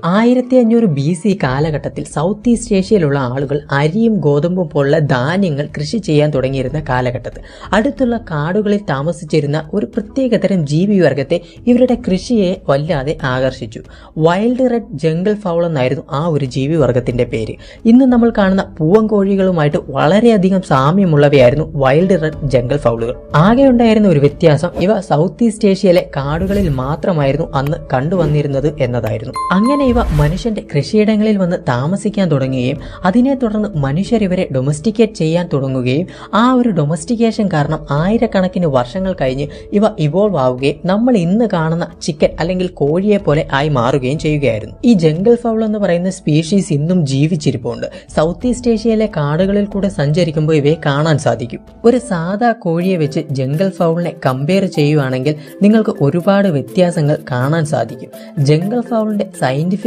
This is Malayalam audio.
1500 BC കാലഘട്ടത്തിൽ സൗത്ത് ഈസ്റ്റ് ഏഷ്യയിലുള്ള ആളുകൾ അരിയും ഗോതമ്പും പോലുള്ള ധാന്യങ്ങൾ കൃഷി ചെയ്യാൻ തുടങ്ങിയിരുന്ന കാലഘട്ടത്തിൽ അടുത്തുള്ള കാടുകളിൽ താമസിച്ചിരുന്ന ഒരു പ്രത്യേകതരം ജീവിവർഗത്തെ ഇവരുടെ കൃഷിയെ വല്ലാതെ ആകർഷിച്ചു. വൈൽഡ് റെഡ് ജംഗിൾ ഫൗൾ എന്നായിരുന്നു ആ ഒരു ജീവിവർഗത്തിന്റെ പേര്. ഇന്ന് നമ്മൾ കാണുന്ന പൂവൻകോഴികളുമായിട്ട് വളരെയധികം സാമ്യമുള്ളവയായിരുന്നു വൈൽഡ് റെഡ് ജംഗിൾ ഫൗളുകൾ. ആകെ ഉണ്ടായിരുന്ന ഒരു വ്യത്യാസം ഇവ സൗത്ത് ഈസ്റ്റ് ഏഷ്യയിലെ കാടുകളിൽ മാത്രമായിരുന്നു അന്ന് കണ്ടുവന്നിരുന്നത് എന്നതായിരുന്നു. അങ്ങനെ ഇവ മനുഷ്യന്റെ കൃഷിയിടങ്ങളിൽ വന്ന് താമസിക്കാൻ തുടങ്ങുകയും അതിനെ തുടർന്ന് മനുഷ്യർ ഇവരെ ഡൊമസ്റ്റിക്കേറ്റ് ചെയ്യാൻ തുടങ്ങുകയും ആ ഒരു ഡൊമസ്റ്റിക്കേഷൻ കാരണം ആയിരക്കണക്കിന് വർഷങ്ങൾ കഴിഞ്ഞ് ഇവ ഇവോൾവ് ആവുകയും നമ്മൾ ഇന്ന് കാണുന്ന ചിക്കൻ അല്ലെങ്കിൽ കോഴിയെ പോലെ ആയി മാറുകയും ചെയ്യുകയായിരുന്നു. ഈ ജംഗിൾ ഫൗൾ എന്ന് പറയുന്ന സ്പീഷീസ് ഇന്നും ജീവിച്ചിരിപ്പുണ്ട്. സൗത്ത് ഈസ്റ്റ് ഏഷ്യയിലെ കാടുകളിൽ കൂടെ സഞ്ചരിക്കുമ്പോൾ ഇവയെ കാണാൻ സാധിക്കും. ഒരു സാധാ കോഴിയെ വെച്ച് ജംഗിൾ ഫൗളിനെ കമ്പയർ ചെയ്യുകയാണെങ്കിൽ നിങ്ങൾക്ക് ഒരുപാട് വ്യത്യാസങ്ങൾ കാണാൻ സാധിക്കും. Jungle ഫൗളിന്റെ scientific